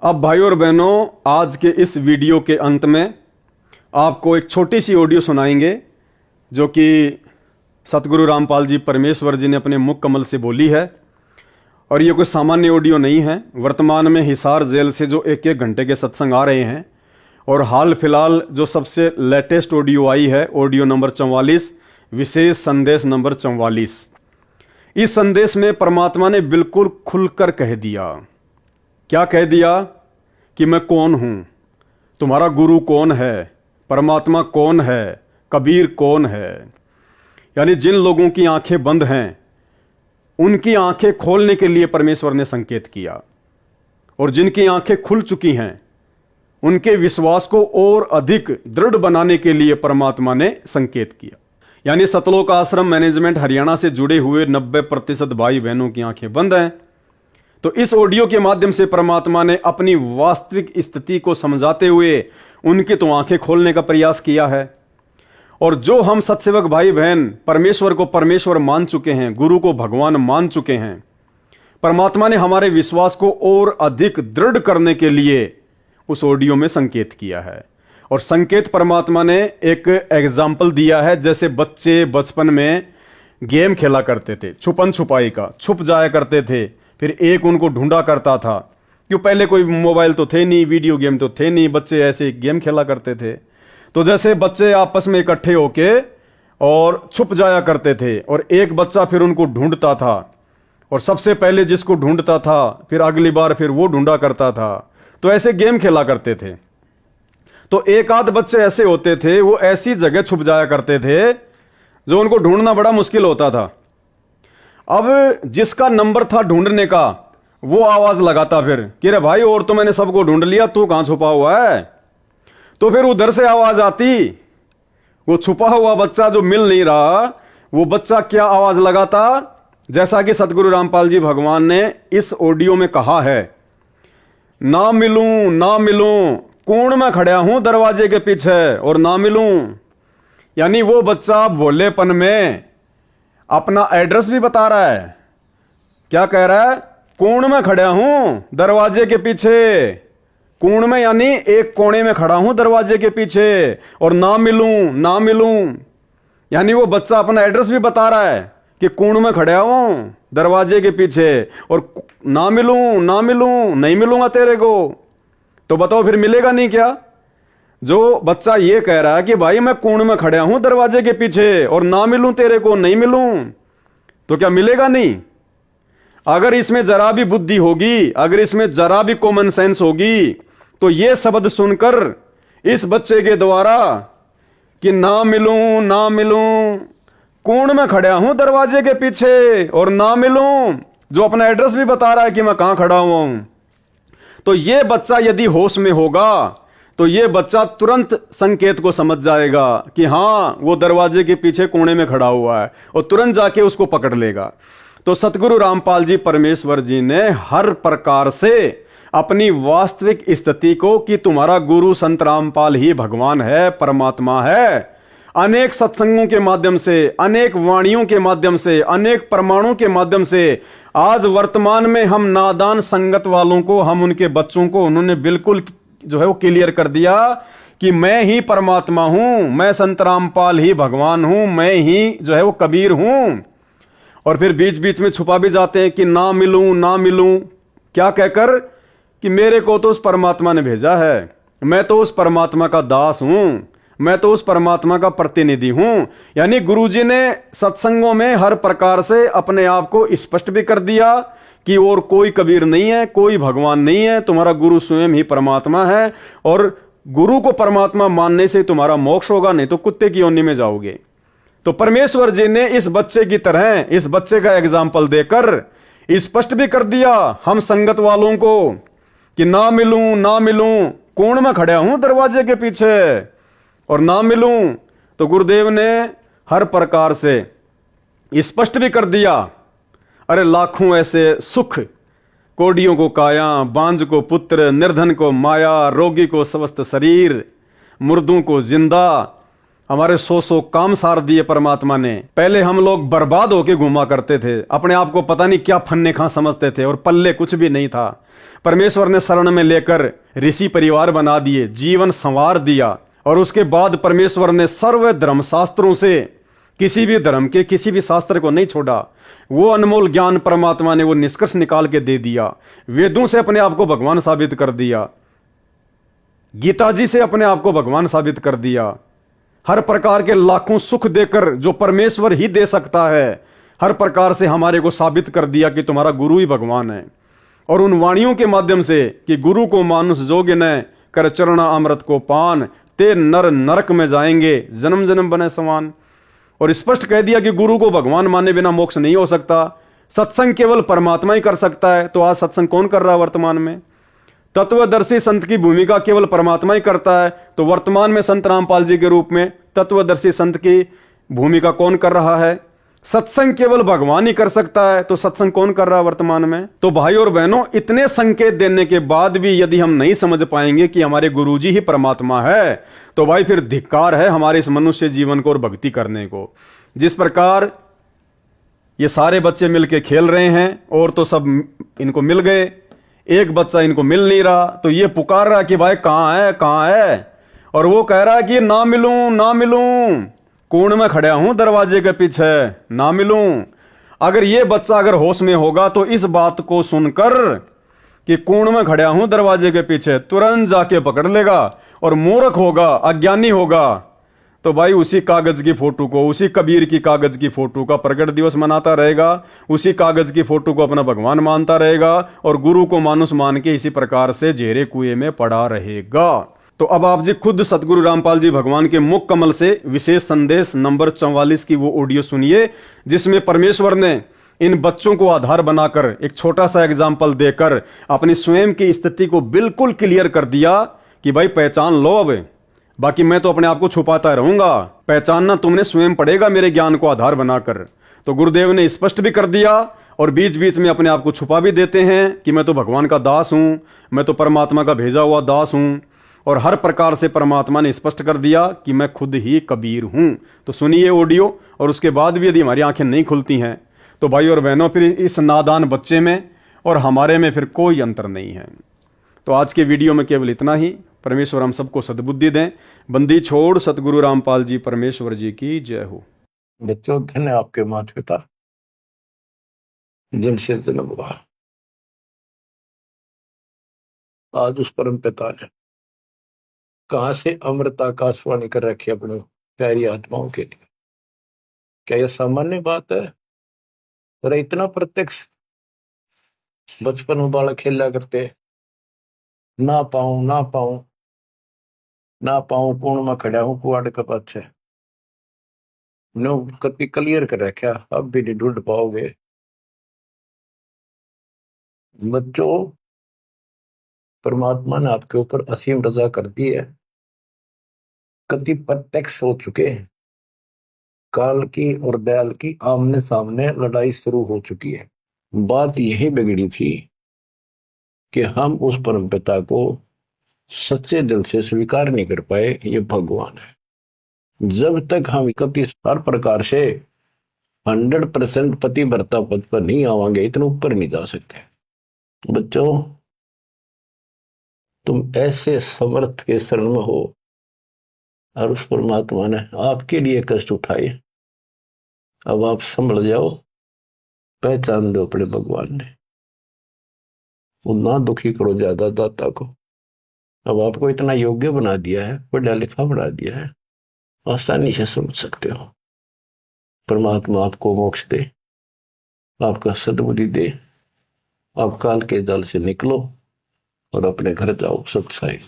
अब भाइयों और बहनों, आज के इस वीडियो के अंत में आपको एक छोटी सी ऑडियो सुनाएंगे जो कि सतगुरु रामपाल जी परमेश्वर जी ने अपने मुख कमल से बोली है। और ये कोई सामान्य ऑडियो नहीं है। वर्तमान में हिसार जेल से जो एक एक घंटे के सत्संग आ रहे हैं और हाल फिलहाल जो सबसे लेटेस्ट ऑडियो आई है, ऑडियो नंबर 44, विशेष संदेश नंबर 44। इस संदेश में परमात्मा ने बिल्कुल खुलकर कह दिया। क्या कह दिया कि मैं कौन हूं, तुम्हारा गुरु कौन है, परमात्मा कौन है, कबीर कौन है। यानी जिन लोगों की आंखें बंद हैं उनकी आंखें खोलने के लिए परमेश्वर ने संकेत किया, और जिनकी आंखें खुल चुकी हैं उनके विश्वास को और अधिक दृढ़ बनाने के लिए परमात्मा ने संकेत किया। यानी सतलोक आश्रम मैनेजमेंट हरियाणा से जुड़े हुए 90% भाई बहनों की आंखें बंद हैं। तो इस ऑडियो के माध्यम से परमात्मा ने अपनी वास्तविक स्थिति को समझाते हुए उनकी तो आंखें खोलने का प्रयास किया है। और जो हम सत्सेवक भाई बहन परमेश्वर को परमेश्वर मान चुके हैं, गुरु को भगवान मान चुके हैं, परमात्मा ने हमारे विश्वास को और अधिक दृढ़ करने के लिए उस ऑडियो में संकेत किया है। और संकेत परमात्मा ने एक एग्जाम्पल दिया है। जैसे बच्चे बचपन में गेम खेला करते थे, छुपन छुपाई का, छुप जाया करते थे, फिर एक उनको ढूंढा करता था। क्यों, पहले कोई मोबाइल तो थे नहीं, वीडियो गेम तो थे नहीं, बच्चे ऐसे गेम खेला करते थे। तो जैसे बच्चे आपस में इकट्ठे होके और छुप जाया करते थे और एक बच्चा फिर उनको ढूंढता था, और सबसे पहले जिसको ढूंढता था फिर अगली बार फिर वो ढूंढा करता था। तो ऐसे गेम खेला करते थे। तो एक आध बच्चे ऐसे होते थे, वो ऐसी जगह छुप जाया करते थे जो उनको ढूंढना बड़ा मुश्किल होता था। अब जिसका नंबर था ढूंढने का वो आवाज लगाता फिर कि रे भाई, और तो मैंने सबको ढूंढ लिया, तू कहां छुपा हुआ है। तो फिर उधर से आवाज आती, वो छुपा हुआ बच्चा जो मिल नहीं रहा, वो बच्चा क्या आवाज लगाता, जैसा कि सतगुरु रामपाल जी भगवान ने इस ऑडियो में कहा है, ना मिलूं ना मिलूं, कोण में खड़ा हूं दरवाजे के पीछे और ना मिलूं। यानी वो बच्चा भोलेपन में अपना एड्रेस भी बता रहा है। क्या कह रहा है, कोण में खड़ा हूं दरवाजे के पीछे। कोण में यानी एक कोने में खड़ा हूं दरवाजे के पीछे, और ना मिलूं ना मिलूं, यानी वो बच्चा अपना एड्रेस भी बता रहा है कि कोण में खड़ा हूं दरवाजे के पीछे, और ना मिलूं ना मिलूं, नहीं मिलूंगा तेरे को। तो बताओ फिर मिलेगा नहीं क्या। जो बच्चा ये कह रहा है कि भाई मैं कोण में खड़ा हूं दरवाजे के पीछे और ना मिलूं तेरे को, नहीं मिलूं, तो क्या मिलेगा नहीं। अगर इसमें जरा भी बुद्धि होगी, अगर इसमें जरा भी कॉमन सेंस होगी, तो ये शब्द सुनकर इस बच्चे के द्वारा कि ना मिलूं ना मिलूं, कोण में खड़ा हूं दरवाजे के पीछे और ना मिलूं, जो अपना एड्रेस भी बता रहा है कि मैं कहां खड़ा हुआ हूं, तो ये बच्चा यदि होश में होगा तो ये बच्चा तुरंत संकेत को समझ जाएगा कि हां वो दरवाजे के पीछे कोने में खड़ा हुआ है, और तुरंत जाके उसको पकड़ लेगा। तो सतगुरु रामपाल जी परमेश्वर जी ने हर प्रकार से अपनी वास्तविक स्थिति को कि तुम्हारा गुरु संत रामपाल ही भगवान है, परमात्मा है, अनेक सत्संगों के माध्यम से, अनेक वाणियों के माध्यम से, अनेक प्रमाणों के माध्यम से आज वर्तमान में हम नादान संगत वालों को, हम उनके बच्चों को उन्होंने बिल्कुल जो है वो क्लियर कर दिया कि मैं ही परमात्मा हूं, मैं संत रामपाल ही भगवान हूं, मैं ही जो है वो कबीर हूं। और फिर बीच बीच में छुपा भी जाते हैं कि ना मिलूं ना मिलूं, क्या कहकर कि मेरे को तो उस परमात्मा ने भेजा है, मैं तो उस परमात्मा का दास हूं, मैं तो उस परमात्मा का प्रतिनिधि हूं। यानी गुरुजी ने सत्संगों में हर प्रकार से अपने आप को स्पष्ट भी कर दिया कि और कोई कबीर नहीं है, कोई भगवान नहीं है, तुम्हारा गुरु स्वयं ही परमात्मा है, और गुरु को परमात्मा मानने से तुम्हारा मोक्ष होगा, नहीं तो कुत्ते की योनि में जाओगे। तो परमेश्वर जी ने इस बच्चे की तरह, इस बच्चे का एग्जाम्पल देकर स्पष्ट भी कर दिया हम संगत वालों को कि ना मिलूं ना मिलूं, कोण में खड़ा हूं दरवाजे के पीछे और ना मिलूं। तो गुरुदेव ने हर प्रकार से स्पष्ट भी कर दिया। अरे लाखों ऐसे सुख, कोडियों को काया, बांझ को पुत्र, निर्धन को माया, रोगी को स्वस्थ शरीर, मुर्दों को जिंदा, हमारे 100 काम सार दिए परमात्मा ने। पहले हम लोग बर्बाद होके घूमा करते थे, अपने आप को पता नहीं क्या फन्ने खां समझते थे और पल्ले कुछ भी नहीं था। परमेश्वर ने शरण में लेकर ऋषि परिवार बना दिए, जीवन संवार दिया। और उसके बाद परमेश्वर ने सर्व धर्म शास्त्रों से किसी भी धर्म के किसी भी शास्त्र को नहीं छोड़ा। वो अनमोल ज्ञान परमात्मा ने वो निष्कर्ष निकाल के दे दिया। वेदों से अपने आप को भगवान साबित कर दिया, गीता जी से अपने आप को भगवान साबित कर दिया। हर प्रकार के लाखों सुख देकर जो परमेश्वर ही दे सकता है, हर प्रकार से हमारे को साबित कर दिया कि तुम्हारा गुरु ही भगवान है। और उन वाणियों के माध्यम से कि गुरु को मानुष जोग न कर चरणा अमृत को पान, ते नर नरक में जाएंगे जन्म जन्म बने समान। और स्पष्ट कह दिया कि गुरु को भगवान माने बिना मोक्ष नहीं हो सकता, सत्संग केवल परमात्मा ही कर सकता है। तो आज सत्संग कौन कर रहा है वर्तमान में? तत्वदर्शी संत की भूमिका केवल परमात्मा ही करता है। तो वर्तमान में संत रामपाल जी के रूप में तत्वदर्शी संत की भूमिका कौन कर रहा है? सत्संग केवल भगवान ही कर सकता है। तो सत्संग कौन कर रहा है वर्तमान में? तो भाई और बहनों, इतने संकेत देने के बाद भी यदि हम नहीं समझ पाएंगे कि हमारे गुरुजी ही परमात्मा है, तो भाई फिर धिक्कार है हमारे इस मनुष्य जीवन को और भक्ति करने को। जिस प्रकार ये सारे बच्चे मिलके खेल रहे हैं और तो सब इनको मिल गए, एक बच्चा इनको मिल नहीं रहा, तो ये पुकार रहा कि भाई कहां है कहां है, और वो कह रहा है कि ना मिलूं ना मिलूं, कोण में खड़ा हूं दरवाजे के पीछे, ना मिलूं। अगर ये बच्चा अगर होश में होगा तो इस बात को सुनकर कि कोण में खड़ा हूं दरवाजे के पीछे, तुरंत जाके पकड़ लेगा। और मूर्ख होगा, अज्ञानी होगा, तो भाई उसी कागज की फोटो को, उसी कबीर की कागज की फोटो का प्रकट दिवस मनाता रहेगा, उसी कागज की फोटो को अपना भगवान मानता रहेगा और गुरु को मानुष मान के इसी प्रकार से जेरे कुएं में पड़ा रहेगा। तो अब आप जी खुद सतगुरु रामपाल जी भगवान के मुख कमल से विशेष संदेश नंबर 44 की वो ऑडियो सुनिए, जिसमें परमेश्वर ने इन बच्चों को आधार बनाकर एक छोटा सा एग्जाम्पल देकर अपनी स्वयं की स्थिति को बिल्कुल क्लियर कर दिया कि भाई पहचान लो, अब बाकी मैं तो अपने आप को छुपाता रहूंगा, पहचानना तुमने स्वयं पड़ेगा मेरे ज्ञान को आधार बनाकर। तो गुरुदेव ने स्पष्ट भी कर दिया और बीच बीच में अपने आप को छुपा भी देते हैं कि मैं तो भगवान का दास हूं, मैं तो परमात्मा का भेजा हुआ दास हूं। और हर प्रकार से परमात्मा ने स्पष्ट कर दिया कि मैं खुद ही कबीर हूं। तो सुनिए ऑडियो, और उसके बाद भी यदि हमारी आंखें नहीं खुलती हैं तो भाई और बहनों फिर इस नादान बच्चे में और हमारे में फिर कोई अंतर नहीं है। तो आज के वीडियो में केवल इतना ही। परमेश्वर हम सबको सद्बुद्धि दें। बंदी छोड़ सतगुरु रामपाल जी परमेश्वर जी की जय हो। बच्चों, धन्य आपके माता पिता जिनसे जन्म हुआ। आज उस परम पिता ने कहां से अमृत आकाशवाणी कर रखी अपने प्यारी आत्माओं के लिए। क्या यह सामान्य बात है? अरे इतना प्रत्यक्ष बचपन में बालक खेला करते, ना पाऊं ना पाऊं ना पाऊं, कोण में खड़ा हूं कुआड़ के पाछे, नो कति क्लियर कर रखा, अब भी नहीं ढूंढ पाओगे। बच्चों, परमात्मा ने आपके ऊपर असीम रजा कर दी है, कति प्रत्यक्ष हो चुके हैं। काल की और दयाल की आमने सामने लड़ाई शुरू हो चुकी है। बात यही बिगड़ी थी कि हम उस परम पिता को सच्चे दिल से स्वीकार नहीं कर पाए, ये भगवान है। जब तक हम कभी हर प्रकार से 100% पति भर्ता पद पर नहीं आवांगे, इतने ऊपर नहीं जा सकते। बच्चों, तुम ऐसे समर्थ के शरण में हो और उस परमात्मा ने आपके लिए कष्ट उठाए। अब आप संभल जाओ, पहचान दो अपने भगवान ने, वो ना दुखी करो ज्यादा दाता को। अब आपको इतना योग्य बना दिया है, पढ़ा लिखा बना दिया है, आसानी से समझ सकते हो। परमात्मा आपको मोक्ष दे, आपका सद्बुद्धि दे, आप काल के जाल से निकलो और अपने घर जाओ सत्साई।